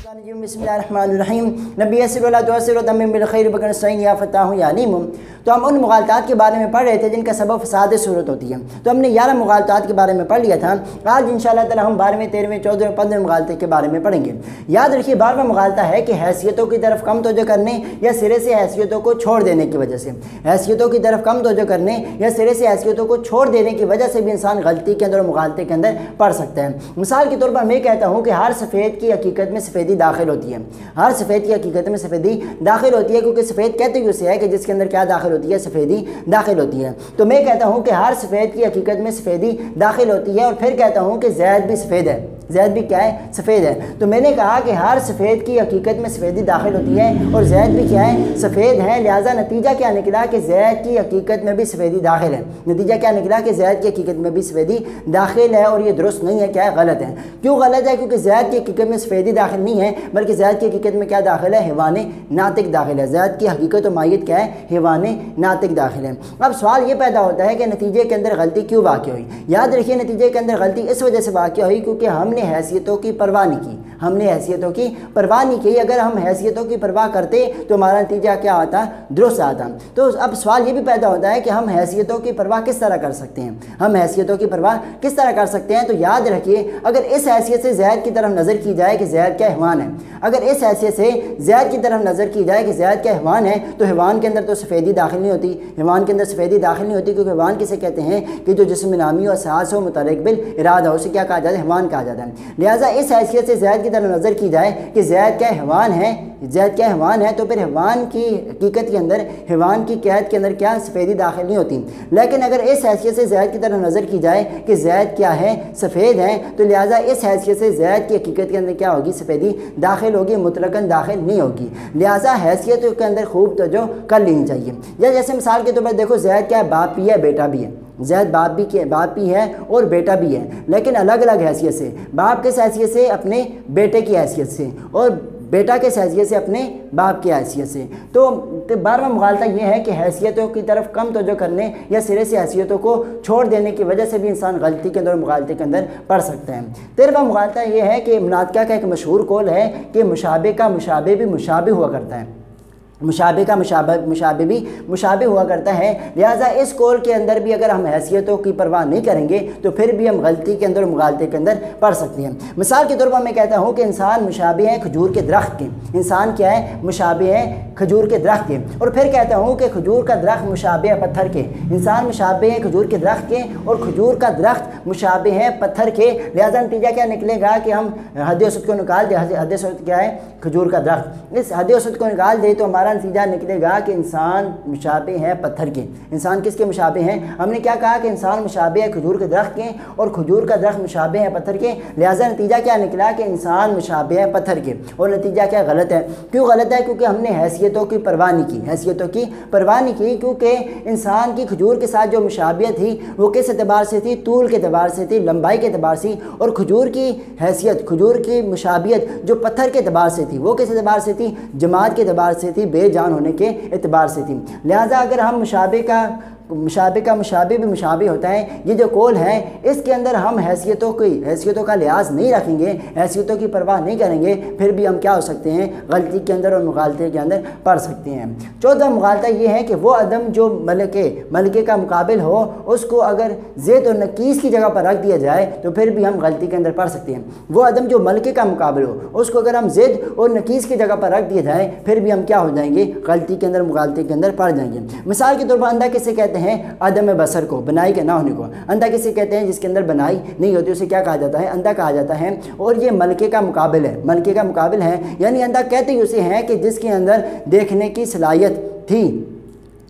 बिस्मिल्लाहिर्रहमानिर्रहीम नबी या फ़ताह या अलीम। तो हम उन मुग़ालतात के बारे में पढ़ रहे थे जिनका सबब फ़साद सूरत होती है। तो हमने 11 मुग़ालतात के बारे में पढ़ लिया था। आज इंशाअल्लाह ताला हम 12वें, 13वें, 14वें, 15वें मुग़ालते के बारे में पढ़ेंगे। याद रखिए 12वां मुग़ालता है कि हैसियतों की तरफ कम तवज्जो करने या सिरे से हैसियतों को छोड़ देने की वजह से, हैसियतों की तरफ कम तवज्जो करने या सिरे से हैसियतों को छोड़ देने की वजह से भी इंसान गलती के अंदर और मुग़ालते के अंदर पढ़ सकता है। मिसाल के तौर पर मैं कहता हूँ कि हर सफ़ेद की हकीकत में सफ़ेदी दाखिल होती है। हर सफ़ेद की हकीकत में सफ़ेदी दाखिल होती है, क्योंकि सफ़ेद कहते ही उसे है कि जिसके अंदर क्या दाखिल होती है, सफ़ेदी दाखिल होती है। तो मैं कहता हूँ कि हर सफ़ेद की हकीकत में सफ़ेदी दाखिल होती है, और फिर कहता हूँ कि ज़ैद भी सफ़ेद है। ज़ैद भी क्या है? सफ़ेद है। तो मैंने कहा कि हर सफ़ेद की हकीकत में सफ़ेदी दाखिल होती है और ज़ैद भी क्या है? सफ़ेद है। लिहाजा नतीजा क्या निकला कि ज़ैद की हकीकत में भी सफ़ेदी दाखिल है। नतीजा क्या निकला कि ज़ैद की हकीकत में भी सफ़ेदी दाखिल है, और ये दुरुस्त नहीं है। क्या है? गलत है। क्यों गलत है? क्योंकि ज़ैद की हकीकत में सफ़ेदी दाखिल नहीं है, बल्कि ज़ैद की हकीकत में क्या दाखिल है? हैवान नातिक दाखिल है। ज़ैद की हकीकत और माहियत क्या है? हैवान नातिक दाखिल है। अब सवाल ये पैदा होता है कि नतीजे के अंदर गलती क्यों वाक़ हुई? याद रखिए नतीजे के अंदर गलती इस वजह से वाक़ हुई क्योंकि हमने हैसियतों की परवाह नहीं की। हमने हैसियतों की परवाह नहीं की। अगर हम हैसियतों की परवाह करते तो हमारा नतीजा क्या आता? दुरुस्त आता। तो अब सवाल ये भी पैदा होता है कि हम हैसियतों की परवाह किस तरह कर सकते हैं? हम हैसियतों की परवाह किस तरह कर सकते हैं? तो याद रखिए, अगर इस हैसियत से ज़ैद की तरफ नज़र की जाए कि ज़ैद क्या हैवान है, अगर इस हैसियत से ज़ैद की तरफ नज़र की जाए कि ज़ैद क्या हैवान है, तो हैवान के अंदर तो सफ़ेदी दाखिल नहीं होती। हैवान के अंदर सफ़ेदी दाखिल नहीं होती, क्योंकि हैवान किसे कहते हैं कि जो जिस्म नामी और सास हो मुतअल्लिक़ बिल इरादा हो, उसे क्या कहा जाता है? हैवान कहा जाता है। लिहाजा इस हैसियत से ज़ैद की तरफ नज़र की जाए कि ज़ैद क्या हैवान है, ज़ैद क्या हैवान है, तो फिर हैवान की हकीकत के अंदर, हैवान की कैद के अंदर क्या सफ़ेदी दाखिल नहीं होती। लेकिन अगर इस हैसियत से ज़ैद की तरफ नज़र की जाए कि ज़ैद क्या है? सफ़ेद है, तो लिहाजा इस हैसियत से ज़ैद की हकीकत के अंदर क्या होगी? सफ़ेदी दाखिल होगी, मुतलकन दाखिल नहीं होगी। लिहाजा हैसियत के अंदर खूब तवज्जो कर लेनी चाहिए। या जैसे मिसाल के तौर पर देखो, ज़ैद क्या है? बाप भी है, बेटा भी है। ज़ैद बाप भी है और बेटा भी है, लेकिन अलग अलग हैसियत से। बाप किस हैसियत से? अपने बेटे की हैसियत से, और बेटा किस हैसियत से? अपने बाप की हैसियत से। तो 12वां मुग़ालता ये है कि हैसियतों की तरफ कम तवज्जो करने या सिरे से हैसियतों को छोड़ देने की वजह से भी इंसान गलती के अंदर, मुग़ालते के अंदर पढ़ सकता है। 13वां मुग़ालता ये है कि मुनातिक़ा का एक मशहूर कौल है कि मुशाबे का मुशाबे भी मुशाबे हुआ करता है। मुशाबे का मुशाबे भी मुशाबे हुआ करता है। लिहाजा इस कौल के अंदर भी अगर हम हैसियतों की परवाह नहीं करेंगे तो फिर भी हम गलती के अंदर, मुग़ालते के अंदर पढ़ सकते हैं। मिसाल के तौर पर मैं कहता हूँ कि इंसान मुशाबे है खजूर के दरख्त के। इंसान क्या है? मुशाबे है खजूर के दरख्त के। और फिर कहता हूँ कि खजूर का दरख्त मुशाबे है पत्थर के। इंसान मुशाबे है खजूर के दरख्त के, और खजूर का दरख्त मुशाबे है पत्थर के। लिहाजा नतीजा क्या निकलेगा कि हम हद औसत को निकाल दे। हद औसत क्या है? खजूर का दरख्त। इस हद औसत को निकाल दे तो हमारा नतीजा निकलेगा कि इंसान मुशाबे हैं पत्थर के। इंसान किसके मुशाबे हैं? हमने क्या कहा कि इंसान मुशाबे है खजूर के दरख्त के, और खजूर का दरख्त मुशाबे है पत्थर के। लिहाजा नतीजा क्या निकला कि इंसान मुशाबे है पत्थर के। और नतीजा क्या? गलत है। क्यों गलत है? क्योंकि हमने हैसियतों की परवाह नहीं की। हैसियतों की परवाह नहीं की, क्योंकि इंसान की खजूर के साथ जो मुशाबियत थी वो किस एतबार से थी? तूल के एतबार से थी, लंबाई के एतबार से। और खजूर की हैसियत, खजूर की मुशाबियत जो पत्थर के एतबार से थी, वो किस एतबार से थी? जमात के एतबार से थी, बेजान होने के एतबार से थी। लिहाजा अगर हम मुशाबे का मुशाबे भी मुशाबे होता है, ये जो कौल है इसके अंदर हम हैसियतों का लिहाज नहीं रखेंगे, हैसियतों की परवाह नहीं करेंगे, फिर भी हम क्या हो सकते हैं? गलती के अंदर और मुग़ालते के अंदर पढ़ सकते हैं। 14वां मुग़ालता ये है कि वो अदम जो मलके का मुकाबिल हो, उसको अगर ज़ेद और नकीस की जगह पर रख दिया जाए तो फिर भी हम गलती के अंदर पढ़ सकते हैं। वो अदम जो मलके का मुकाबिल हो, उसको अगर हम ज़ेद और नकीस की जगह पर रख दिया जाए, फिर भी हम क्या हो जाएंगे? गलती के अंदर, मुग़ालते के अंदर पढ़ जाएंगे। मिसाल के तौर पर अंधा किसे कहते हैं? अदम बसर को, बनाई के ना होने को। अंधा किसे कहते हैं? जिसके अंदर बनाई नहीं होती, उसे क्या कहा जाता है? अंधा कहा जाता है। और ये मलके का मुकाबिल है, मलके का मुकाबिल है, यानी अंधा कहते ही उसे हैं कि जिसके अंदर देखने की सलाहियत थी,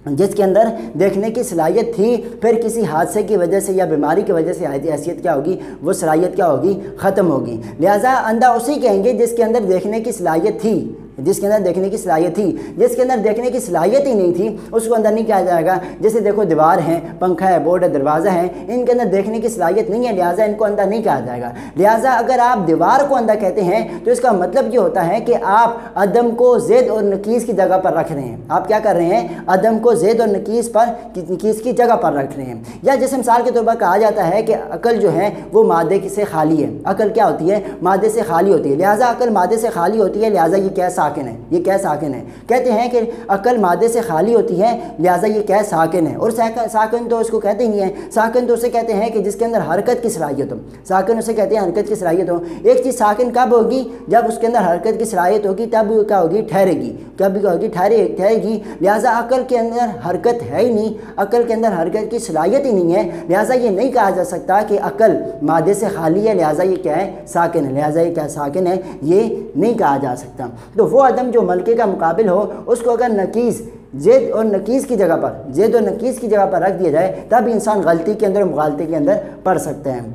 जिसके अंदर देखने की सलाहियत थी, फिर किसी हादसे की वजह से या बीमारी की वजह से हैसियत क्या होगी? वो सलाहियत क्या होगी? ख़त्म होगी। लिहाजा अंधा उसे कहेंगे जिसके अंदर देखने की सलाहियत थी, जिसके अंदर देखने की सलाहियत थी। जिसके अंदर देखने की सलाहियत ही नहीं थी उसको अंदर नहीं कहा जाएगा। जैसे देखो दीवार है, पंखा है, बोर्ड है, दरवाज़ा है, इनके अंदर देखने की सलाहियत नहीं है, लिहाजा इनको अंधा नहीं कहा जाएगा। लिहाजा अगर आप दीवार को अंधा कहते हैं तो इसका मतलब ये होता है कि आप अदम को ज़ेद और नकीस की जगह पर रख रहे हैं। आप क्या कर रहे हैं? अदम को ज़ेद और नकीस की जगह पर रख रहे हैं। या जैसे मिसाल के तौर पर कहा जाता है कि अकल जो है वो मादे से खाली है। अकल क्या होती है? मादे से खाली होती है। लिहाजा अकल मादे से खाली होती है, लिहाजा ये क्या साकिन है, ये क्या साकिन है। कहते हैं कि अकल मादे से खाली होती है, लिहाजा ये क्या साकिन है। और साकिन तो उसको कहते ही नहीं है। साकिन तो उसे कहते हैं कि जिसके अंदर हरकत की सलाहियत हो। साकिन उसे कहते हैं हरकत की सलाहियत हो। एक चीज़ साकिन कब होगी? जब उसके अंदर हरकत की सलाहियत होगी, तब क्या होगी? ठहरेगी। कब क्या होगी? ठहरेगी। लिहाजा अकल के अंदर हरकत है ही नहीं, अकल के अंदर हरकत की सलाहियत ही नहीं है, लिहाजा ये नहीं कहा जा सकता कि अकल मादे से खाली है, लिहाजा ये क्या है? साकिन है। लिहाजा ये क्या साकिन है, ये नहीं कहा जा सकता। तो वो अदम जो मलके का मुकाबिल हो उसको अगर नकीस ज़ेद और नकीस की जगह पर, ज़ेद और नकीस की जगह पर रख दिया जाए तब इंसान गलती के अंदर मुगालते के अंदर पढ़ सकते हैं।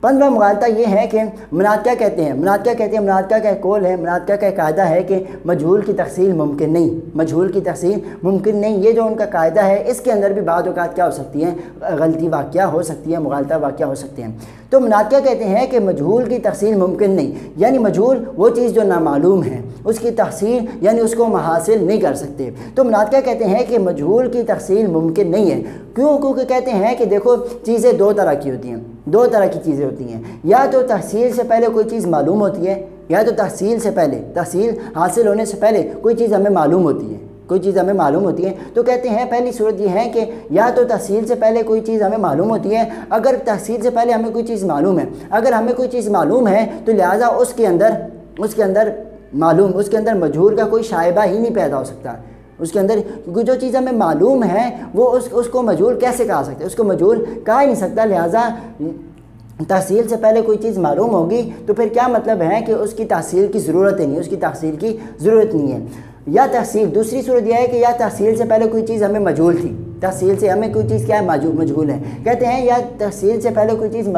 15वां मुगालता ये है कि मुनादका कहते हैं। मुनादका कहते हैं, मुनादका का कौल है, मुनादका का कायदा है कि मजहूल की तफसील मुमकिन नहीं, मजहूल की तफसील मुमकिन नहीं। ये जो उनका कायदा है इसके अंदर भी बाद औक़ात क्या हो सकती है? गलती वाक़या हो सकती है, मुगालता वाक़या हो सकते हैं। तो मुनादका कहते हैं कि मजहूल की तफसील मुमकिन नहीं, यानी मजहूल वो चीज़ जो नामालूम है उसकी तफसील यानी उसको हम हासिल नहीं कर सकते। तो मुनादका कहते हैं कि मजहूल की तफसील मुमकिन नहीं है। क्यों? क्योंकि कहते हैं कि देखो चीज़ें दो तरह की होती हैं, दो तरह की चीज़ें होती हैं। या तो तहसील से पहले कोई चीज़ मालूम होती है, या तो तहसील से पहले, तहसील हासिल होने से पहले कोई चीज़ हमें मालूम होती है, कोई चीज़ हमें मालूम होती है। तो कहते हैं पहली सूरत ये है कि या तो तहसील से पहले कोई चीज़ हमें मालूम होती है। अगर तहसील से पहले हमें कोई चीज़ मालूम है, अगर हमें कोई चीज़ मालूम है तो लिहाजा उसके अंदर मजहूल का कोई शायबा ही नहीं पैदा हो सकता उसके अंदर, क्योंकि जो चीज़ हमें मालूम है वो उसको मजहूल कैसे कहा सकते हैं? उसको मजहूल कहा ही नहीं सकता। लिहाजा तहसील से पहले कोई चीज़ मालूम होगी तो फिर क्या मतलब है कि उसकी तहसील की ज़रूरत ही नहीं, उसकी तहसील की ज़रूरत नहीं है। या तहसील, दूसरी सूरत यह है कि या तहसील से पहले कोई चीज़ हमें मजहूल थी, तहसील से हमें कोई चीज़ क्या है? मजहूल है। कहते हैं या तहसील से पहले कोई चीज़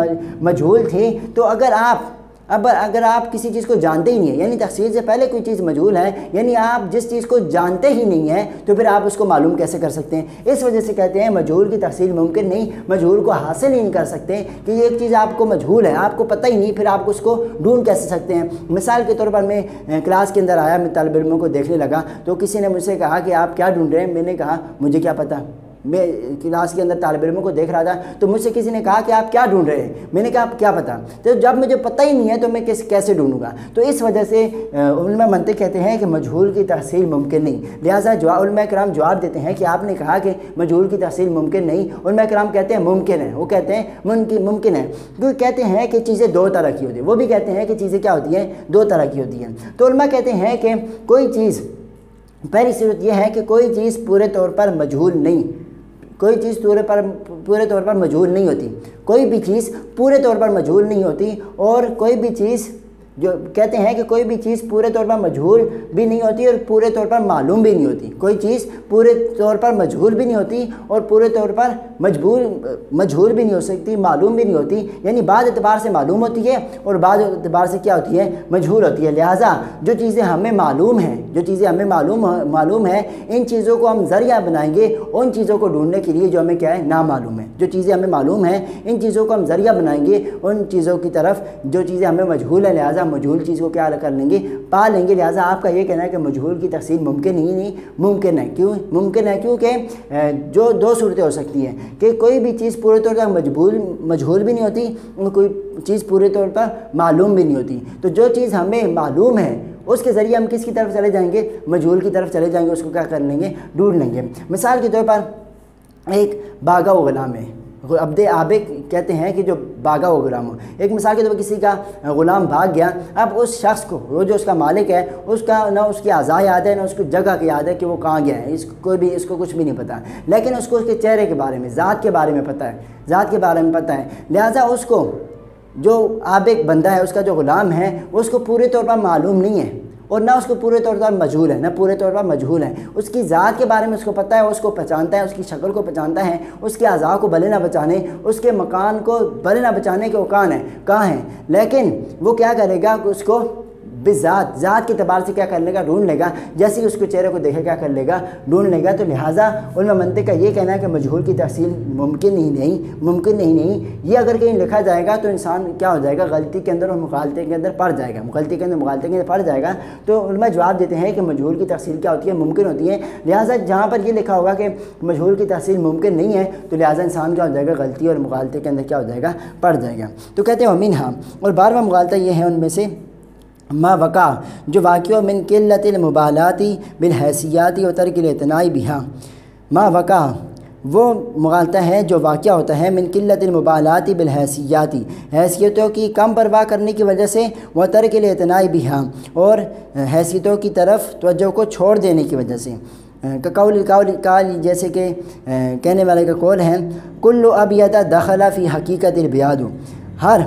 मजहूल थी, तो अगर आप किसी चीज़ को जानते ही नहीं है, यानी तहसील से पहले कोई चीज़ मजहूल है, यानी आप जिस चीज़ को जानते ही नहीं है तो फिर आप उसको मालूम कैसे कर सकते हैं? इस वजह से कहते हैं मजहूल की तहसील मुमकिन नहीं, मजहूल को हासिल ही नहीं कर सकते कि एक चीज़ आपको मजहूल है, आपको पता ही नहीं, फिर आप उसको ढूंढ कैसे सकते हैं? मिसाल के तौर पर मैं क्लास के अंदर आया, मैं तालिब इल्मों को देखने लगा तो किसी ने मुझसे कहा कि आप क्या ढूंढ रहे हैं? मैंने कहा मुझे क्या पता। मैं क्लास के अंदर तालिब इल्मों को देख रहा था तो मुझसे किसी ने कहा कि आप क्या ढूंढ रहे हैं? मैंने कहा आप क्या पता। तो जब मुझे पता ही नहीं है तो मैं कैसे ढूंढूंगा? तो इस वजह से उलमा मंतिक कहते हैं कि मजहूल की तहसील मुमकिन नहीं। लिहाजा उलमा कराम जवाब देते हैं कि आपने कहा कि मजहूल की तहसील मुमकिन नहीं, उलमा कराम कहते हैं मुमकिन है। वो कहते हैं मुमकिन है क्योंकि कहते हैं कि चीज़ें दो तरह की होती है। वो भी कहते हैं कि चीज़ें क्या होती हैं? दो तरह की होती हैं। तो उलमा कहते हैं कि कोई चीज़, पहली सूरत यह है कि कोई चीज़ पूरे तौर पर मजहूल नहीं, कोई चीज़ पूरे तौर पर मजहूल नहीं होती, कोई भी चीज़ पूरे तौर पर मजहूल नहीं होती। और कोई भी चीज़ जो कहते हैं कि कोई भी चीज़ पूरे तौर पर मजहूल भी नहीं होती और पूरे तौर पर मालूम भी नहीं होती। कोई चीज़ पूरे तौर पर मजहूल भी नहीं होती और पूरे तौर पर मजहूल भी नहीं हो सकती, मालूम भी नहीं होती, यानी बाद एतबार से मालूम होती है और बाद एतबार से क्या होती है? मजहूल होती है। लिहाजा जो चीज़ें हमें मालूम हैं, जो चीज़ें हमें मालूम है, इन चीज़ों को हम ज़रिया बनाएंगे उन चीज़ों को ढूंढने के लिए जो हमें क्या है? नामालूम है। जो चीज़ें हमें मालूम है इन चीज़ों को हम ज़रिया बनाएंगे उन चीज़ों की तरफ जो चीज़ें हमें मजहूल है, लिहाजा मजहूल चीज़ को क्या कर लेंगे? पा लेंगे। लिहाजा आपका ये कहना है कि मजहूल की तफसील मुमकिन ही नहीं, मुमकिन है। क्यों मुमकिन है? क्योंकि जो दो सूरतें हो सकती हैं कि कोई भी चीज़ पूरे तौर पर मजहूल भी नहीं होती और कोई चीज़ पूरे तौर पर मालूम भी नहीं होती। तो जो चीज़ हमें मालूम है उसके ज़रिए हम किसकी तरफ चले जाएंगे? मजहूल की तरफ चले जाएंगे, उसको क्या कर लेंगे? ढूंढ लेंगे। मिसाल के तौर पर एक बागा व गुलाम है, अब्दे आबे कहते हैं कि जो बागा व गुलाम हो। एक मिसाल के तौर पर किसी का गुलाम भाग गया, अब उस शख्स को, वो जो उसका मालिक है, उसका ना उसकी आज़ा याद है ना उसको जगह की याद है कि वो कहाँ गया है, इसको कुछ भी नहीं पता, लेकिन उसको उसके चेहरे के बारे में, ज़ात के बारे में पता है, ज़ात के बारे में पता है। लिहाजा उसको जो आबिक बंदा है, उसका जो ग़ुलाम है, उसको पूरे तौर पर मालूम नहीं है और ना उसको पूरे तौर पर मजहूल है, ना पूरे तौर पर मजहूल है। उसकी ज़ात के बारे में उसको पता है, उसको पहचानता है, उसकी शक्ल को पहचानता है, उसके अज़ा को भले ना बचाने, उसके मकान को भले ना बचाने के वो कहाँ है, लेकिन वो क्या करेगा? उसको بذات ذات کے اعتبار سے کیا کر لے گا ڈھونڈ لے گا، جیسے کہ اس کو چہرے کو دیکھے کیا کر لے گا ڈھونڈ لے گا۔ تو لہٰذا علماء منطق کا یہ کہنا ہے کہ مجہول کی تحصیل ممکن ہی نہیں، یہ اگر کہیں لکھا جائے گا تو انسان کیا ہو جائے گا غلطی کے اندر اور مغالطے کے اندر پڑ جائے گا، مغالطے کے اندر پڑ جائے گا۔ تو علماء جواب دیتے ہیں کہ مجہول کی تحصیل کیا ہوتی ہے ممکن ہوتی ہے، لہٰذا جہاں پر یہ لکھا ہوگا کہ مجہول کی تحصیل ممکن نہیں ہے تو لہٰذا انسان کیا ہو جائے گا غلطی اور مغالطے کے اندر کیا ہو جائے گا پڑ جائے گا۔ تو کہتے ہیں ومنہا، اور 12واں مغالطہ یہ ہے ان میں سے ما وقع، جو واقع من قلت المبالاتی بالحیثیاتی و ترک الاعتناء بہا۔ ما وقع وہ مغالطہ ہے جو واقعہ ہوتا ہے من قلت المبالاتی بالحیثیاتی، حیثیتوں کی کم پرواہ کرنے کی وجہ سے، و ترک الاعتناء بہا، اور حیثیتوں کی طرف توجہ کو چھوڑ دینے کی وجہ سے۔ قول جیسے کہ کہنے والے کا قول ہے کل ابیض دخل فی حقیقت البیاض، ہر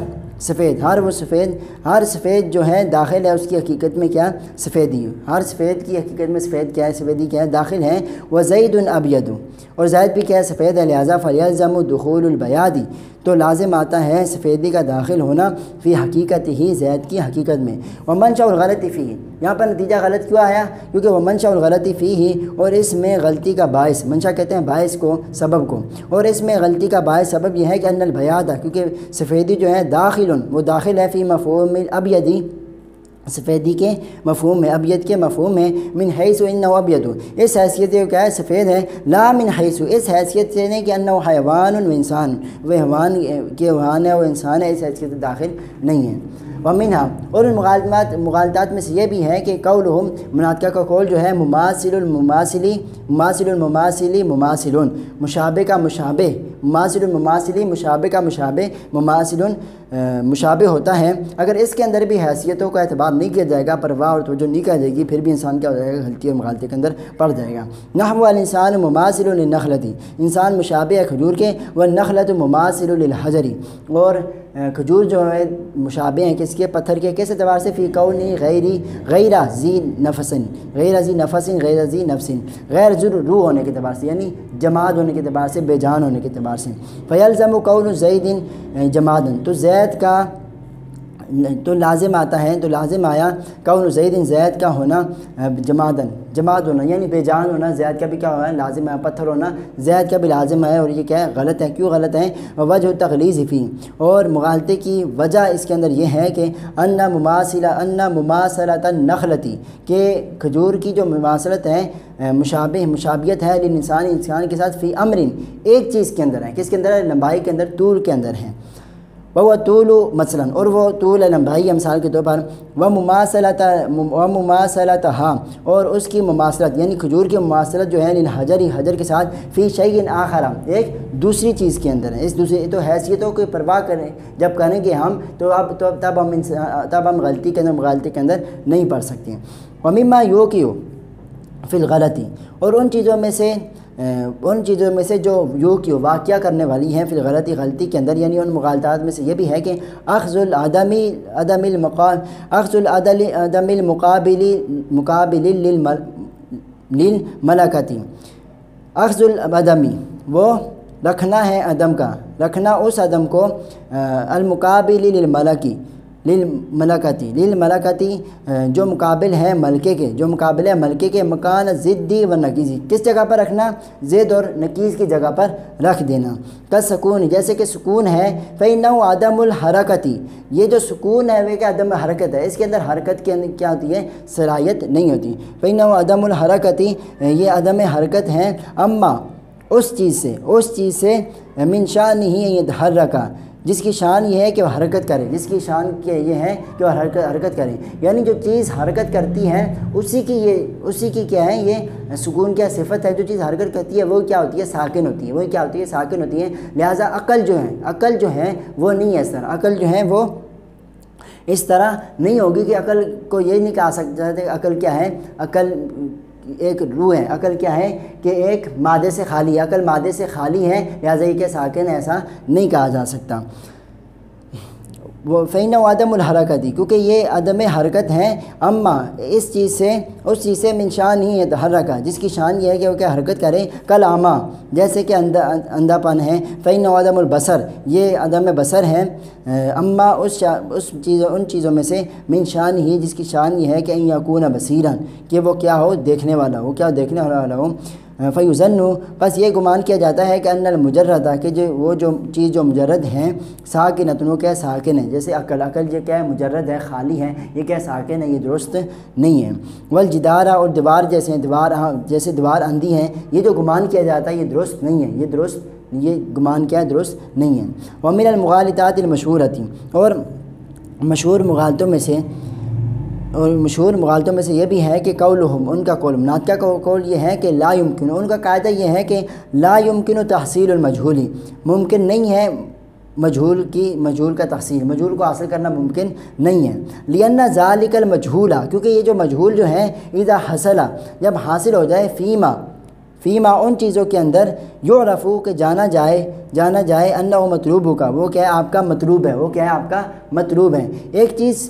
سفید جو ہے داخل ہے اس کی حقیقت میں کیا سفیدی، ہر سفید کی حقیقت میں سفید کیا ہے سفیدی کیا ہے داخل ہے۔ وزید ابیض، اور زید بھی کیا ہے سفید ہے، لہٰذا فلیلزم دخول البیاض، تو لازم آتا ہے سفیدی کا داخل ہونا فی حقیقت ہی زید کی حقیقت میں۔ ومنشأ الغلط فیہ، یہاں پر نتیجہ غلط کیوں آیا کیونکہ ومنشأ الغلط فیہ، اور اس میں غلطی کا باعث، منشا کہتے ہیں باعث کو سبب کو، اور اس میں غلطی کا باعث سبب یہ ہے کہ ان البیاض، کیونکہ سفیدی جو ہے داخل وہ داخل ہے فی مفہوم الابیض، سفیدی کے مفہوم میں، ابیض کے مفہوم میں، من حیث انہ ابیض، اس حیثیت سے کیا ہے سفید ہے، لا من حیث، اس حیثیت سے نہیں کہ انہ حیوان و انسان، وہ حیوان کے حیوان ہے وہ انسان ہے، اس حیثیت سے داخل نہیں ہے۔ ومنہا، اور ان مغالطات میں سے یہ بھی ہے کہ قولہم، مناطقہ کا قول جو ہے مماثل المماثلی مماثلون، مشابہ کا مشابہ، مماثل المماثلی مشابہ کا مشابہ، مماثلون مشابہ ہوتا ہے، اگر اس کے اندر بھی حیثیتوں کا اعتبار نہیں کیا جائے گا، پرواہ اور توجہ نہیں کی جائے گی، پھر بھی انسان کیا ہو جائے گا غلطی اور مغالطے کے اندر پڑ جائے گا۔ نحو الانسان مماثل للنخلۃ، انسان مشابہ ہے کھجور کے، والنخلۃ مماثل للحجر، اور کھجور جو ہے مشابہ ہیں کس کے پتھر کے، کس اعتبار سے فی کونی غیر ذی نفس، غیر ذی نفس، غیر روح ہونے کے اعتبار سے، یعنی جماد ہونے کے اعتبار سے، بے جان ہونے کے اعتبار سے۔ فیلزم کون زید جمادا، تو زید کا تو لازم آتا ہے، تو لازم آیا کون زید کا ہونا جماد ہونا، یعنی بے جان ہونا، زید کا بھی کیا ہونا لازم ہے، پتھر ہونا زید کا بھی لازم ہے، اور یہ کیا ہے غلط ہے۔ کیوں غلط ہے؟ وجہ تغلیظ فی، اور مغالطے کی وجہ اس کے اندر یہ ہے کہ ان مماثلۃ النخلۃ، کہ کھجور کی جو مماثلت ہے مشابہت ہے انسان کے ساتھ فی امر، ایک چیز کے اندر ہے، کس کے اندر ہے؟ لمبائی کے اندر، طول کے اندر ہے۔ وہ طول مثلا، اور وہ طول لمبائی مثال کے طور پر، وہ مماثلتھا، اور اس کی مماثلت یعنی کھجور کی مماثلت جو ہے حجر کے ساتھ، فی شیء آخر، ایک دوسری چیز کے اندر ہے، اس دوسری تو حیثیتوں کی پرواہ کریں جب کریں گے ہم تو تب ہم غلطی کے اندر مغالطے کے اندر نہیں پڑھ سکتے ہیں۔ ومما یوقع فی الغلطی، اور ان چیزوں میں سے جو واقعہ کرنے والی ہیں فی الغلطی، غلطی کے اندر، یعنی ان مغالطات میں سے یہ بھی ہے کہ اخذ العدم المقابل للملکتی، اخذ العدمی، وہ رکھنا ہے عدم کا، رکھنا اس عدم کو، المقابل للملکتی جو مقابل ہے ملکے کے، جو مقابل ہے ملکے کے، مکان ضدی و نقیزی، کس جگہ پر رکھنا؟ ضد اور نقیز کی جگہ پر رکھ دینا۔ کالسکون، جیسے کہ سکون ہے، فإنه عدم الحرکتی، یہ جو سکون ہے وہ کہ عدم حرکت ہے، اس کے اندر حرکت کے اندر کیا ہوتی ہے صلاحیت نہیں ہوتی، فإنه عدم الحرکتی، یہ عدم حرکت ہے، اما اس چیز سے من شأنہ یتحرک، جس کی شان یہ ہے کہ وہ حرکت کرے، جس کی شان یہ ہے کہ وہ حرکت کرے، یعنی جو چیز حرکت کرتی ہے اسی کی کیا ہے یہ سکون کیا صفت ہے، جو چیز حرکت کرتی ہے وہ کیا ہوتی ہے ساکن ہوتی ہے، ساکن ہوتی ہے۔ لہٰذا عقل جو ہے وہ نہیں ہے اس طرح، عقل جو ہے وہ اس طرح نہیں ہوگی کہ عقل کو یہ نہیں کہا سکتا کہ عقل کیا ہے، عقل ایک روح ہے، عقل کیا ہے کہ ایک مادے سے خالی ہے، عقل مادے سے خالی ہے، لہٰذا یہ کہ ساکن ہے، ایسا نہیں کہا جا سکتا۔ وہ فین و عدم الحرکتی، کیونکہ یہ عدم حرکت ہیں، اما اس چیز سے من شان ہی یتحرک، جس کی شان یہ ہے کہ وہ کیا حرکت کرے، کل اعمیٰ، جیسے کہ اندھا پن ہے، فین و عدم البصر، یہ عدم بصر ہے، اما ان چیزوں میں سے من شان ہی، جس کی شان یہ ہے کہ ان یکون بصیرا، کہ وہ کیا ہو، دیکھنے والا ہو، کیا دیکھنے والا ہو، فیظن، بس یہ گمان کیا جاتا ہے کہ ان المجردہ، کہ وہ جو چیز جو مجرد ہیں، ساکنۃ، وہ کیا ساکن ہے، جیسے عقل یہ کیا ہے، مجرد ہے، خالی ہے، یہ کیا ساکن ہے، یہ درست نہیں ہے، والجدار، اور دیوار جیسے دیوار اندھی ہیں، یہ جو گمان کیا جاتا ہے یہ درست نہیں ہے، یہ گمان کیا ہے، درست نہیں ہے۔ ومن المغالطات المشہورۃ، اور مشہور مغالطوں میں سے یہ بھی ہے کہ قولہم، ان کا قول، مناطق کا قول یہ ہے کہ لا یمکن، ان کا قاعدہ یہ ہے کہ لا یمکن تحصیل المجہول، ممکن نہیں ہے مجہول کا تحصیل، مجہول کو حاصل کرنا ممکن نہیں ہے، لأن ذالک المجہول، کیونکہ یہ جو مجہول جو ہے، اذا حصل، جب حاصل ہو جائے، فیما ان چیزوں کے اندر، یعرفو، کہ جانا جائے انہ مطلوب کا، وہ کیا ہے، آپ کا مطلوب ہے، وہ کیا ہے، آپ کا مطلوب ہے۔ ایک چیز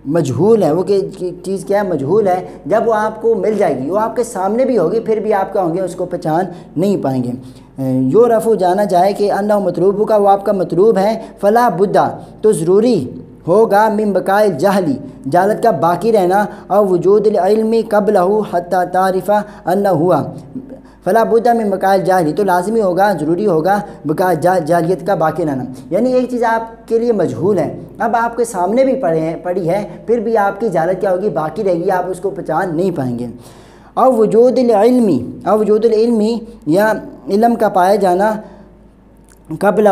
مجہول ہے، وہ کہ چیز کیا ہے، مجہول ہے، جب وہ آپ کو مل جائے گی، وہ آپ کے سامنے بھی ہوگی، پھر بھی آپ کا ہوں گے اس کو پہچان نہیں پائیں گے۔ یعرفو، جانا جائے کہ انہ مطلوب کا، وہ آپ کا مطلوب ہے، فلا بدہ، تو ضروری ہوگا، من بقاء الجہل، جہالت کا باقی رہنا، اور وجود العلم قبلہ حتی تعرف انہ ہوا، فلا بدہ من بقاء الجہل، تو لازمی ہوگا، ضروری ہوگا بقاء جاہلیت کا باقی رہنا، یعنی ایک چیز آپ کے لیے مجہول ہے، اب آپ کے سامنے بھی پڑی ہے، پھر بھی آپ کی جہالت کیا ہوگی، باقی رہے گی، آپ اس کو پہچان نہیں پائیں گے۔ اور وجود العلم، یا علم کا پائے جانا، قبلہ،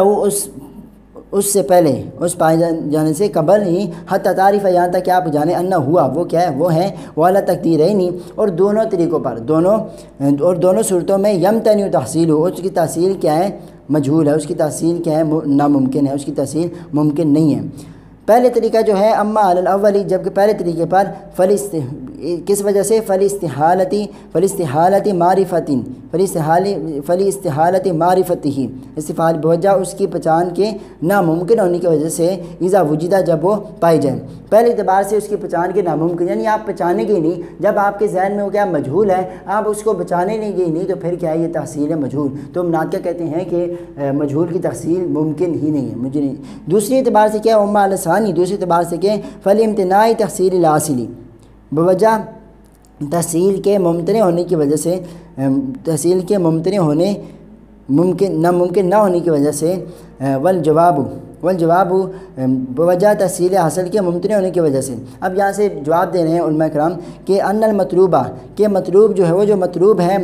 اس سے پہلے، اس پائے جانے سے قبل ہی، حتی تعریف، یہاں تک کہ آپ جانیں، انہ ہوا، وہ کیا ہے، وہ ہے، والا تقدیرین، اور دونوں طریقوں پر، دونوں صورتوں میں، یمتنع تحصیل، اس کی تحصیل کیا ہے، مجہول ہے، اس کی تحصیل کیا ہے، ناممکن ہے، اس کی تحصیل ممکن نہیں ہے۔ پہلے طریقہ جو ہے، اما علی الاول، جبکہ پہلے طریقے پر، کس وجہ سے، فلاستحالتی معرفتی ہی، استفال بوجہ، اس کی پہچان کے ناممکن ہونے کی وجہ سے، اذا وجدہ، جب وہ پائی جائے، پہلے اعتبار سے اس کی پہچان کے ناممکن، یعنی آپ پہچانیں گے نہیں، جب آپ کے ذہن میں وہ کیا مجہول ہے، آپ اس کو پہچانے نہیں، تو پھر کیا ہے، یہ تحصیل ہے مجہول، تو مناطق کہتے ہیں کہ مجہول کی تحصیل ممکن ہی نہیں ہے، مجھے نہیں۔ دوسری اعتبار سے کیا، اما لسانی، دوسری اعتبار سے کہ فالامتناع تحصیل الحاصلی، بوجہ تحصیل کے ممتنع ہونے کی وجہ سے، تحصیل کے ناممکن نہ ہونے کی وجہ سے، والجواب بوجہ تحصیل حاصل کے ممتنع ہونے کی وجہ سے۔ اب یہاں سے جواب دے رہے ہیں علماء کرام کہ ان المطلوبہ، کہ مطلوب جو ہے، وہ جو مطلوب ہے،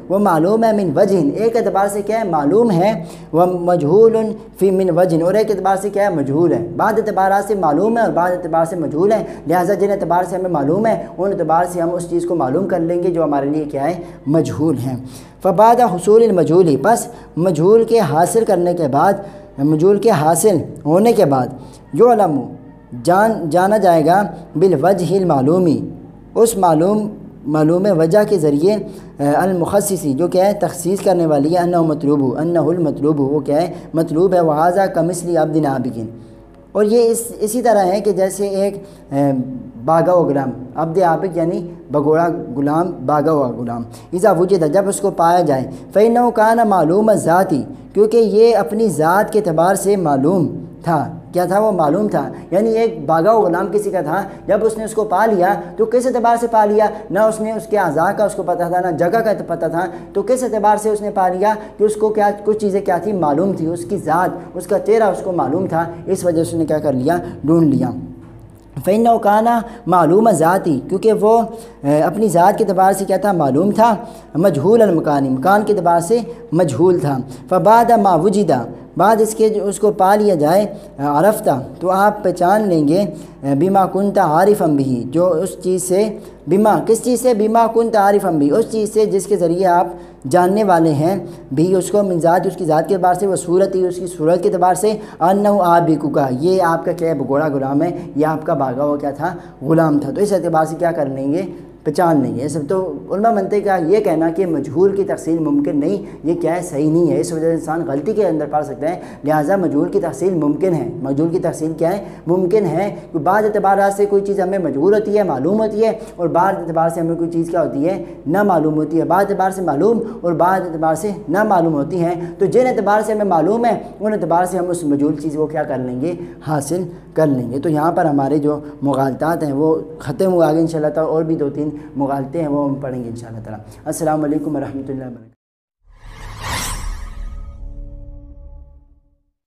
وہ معلوم ہے، من وجہ، ایک اعتبار سے کیا ہے، معلوم ہے، وہ مجہول فی من وجہ، اور ایک اعتبار سے کیا ہے، مجہول ہے، بعض اعتبارات سے معلوم ہے اور بعض اعتبار سے مجہول ہے، لہٰذا جن اعتبار سے ہمیں معلوم ہے، ان اعتبار سے ہم اس چیز کو معلوم کر لیں گے جو ہمارے لیے کیا ہے، مجہول ہیں۔ فبعد حصول المجہول، پس مجہول کے حاصل کرنے کے بعد، مجہول کے حاصل ہونے کے بعد، یعلم، جانا جائے گا، بالوجہ المعلومی، اس معلوم وجہ کے ذریعے، المخصصی، جو کیا ہے، تخصیص کرنے والی ہے، انہ المطلوب، وہ کیا ہے، مطلوب ہے، وہذا کمثل عبد عابد، اور یہ اسی طرح ہے کہ جیسے ایک باغا ہوا غلام، عبد عابد یعنی بگوڑا غلام، باغا ہوا غلام، اذا وجد، جب اس کو پایا جائے، فإنہ کان معلوم ذاتی، کیونکہ یہ اپنی ذات کے اعتبار سے معلوم تھا، کیا تھا، وہ معلوم تھا، یعنی ایک باغا ہوا غلام کسی کا تھا، جب اس نے اس کو پا لیا تو کس اعتبار سے پا لیا، نہ اس نے اس کے اعضاء کا اس کو پتہ تھا، نہ جگہ کا پتہ تھا، تو کس اعتبار سے اس نے پا لیا کہ اس کو کیا، کچھ چیزیں کیا تھی، معلوم تھی، اس کی ذات، اس کا چہرہ اس کو معلوم تھا، اس وجہ سے اس نے کیا کر لیا، ڈھونڈ لیا۔ فإنہ کان معلوم ذاتی، کیونکہ وہ اپنی ذات کے اعتبار سے کیا تھا، معلوم تھا، مجہول المکان، مکان کے اعتبار سے مجہول تھا، فبعد ما وجدہ، بعد اس کے اس کو پا لیا جائے، عرفتہ، تو آپ پہچان لیں گے، بما کنت عارفا بہ، جو اس چیز سے، کس چیز سے، بما کنت عارفا بہ، اس چیز سے جس کے ذریعے آپ جاننے والے ہیں، بھی اس کو، من ذات، اس کی ذات کے اعتبار سے، وہ صورت ہی، اس کی صورت کے اعتبار سے، انہ عابدک، یہ آپ کا کیا ہے، بگوڑا غلام ہے، یہ آپ کا باغا ہوا کیا تھا، غلام تھا، تو اس اعتبار سے کیا کر لیں گے، پہچان نہیں ہے سب۔ تو علماء منطق کا یہ کہنا کہ مجہول کی تحصیل ممکن نہیں، یہ کیا ہے، صحیح نہیں ہے، اس وجہ سے انسان غلطی کے اندر پڑ سکتا ہے، لہٰذا مجہول کی تحصیل ممکن ہے، مجہول کی تحصیل کیا ہے، ممکن ہے۔ کہ بعض اعتبارات سے کوئی چیز ہمیں مجہول ہوتی ہے، معلوم ہوتی ہے، اور بعض اعتبار سے ہمیں کوئی چیز کیا ہوتی ہے، نہ معلوم ہوتی ہے، بعض اعتبار سے معلوم اور بعض اعتبار سے نہ معلوم ہوتی ہیں۔ تو جن اعتبار سے ہمیں معلوم ہے ان اعتبار سے ہم اس مجہول چیز کو کیا کر لیں گے، حاصل کر لیں گے۔ تو یہاں پر ہمارے جو مغالطات ہیں وہ ختم ہو، آگے انشاءاللہ تعالیٰ اور بھی 2-3 مغالطے ہیں وہ ہم پڑھیں گے انشاءاللہ تعالیٰ۔ السلام علیکم ورحمۃ اللہ وبرکاتہ۔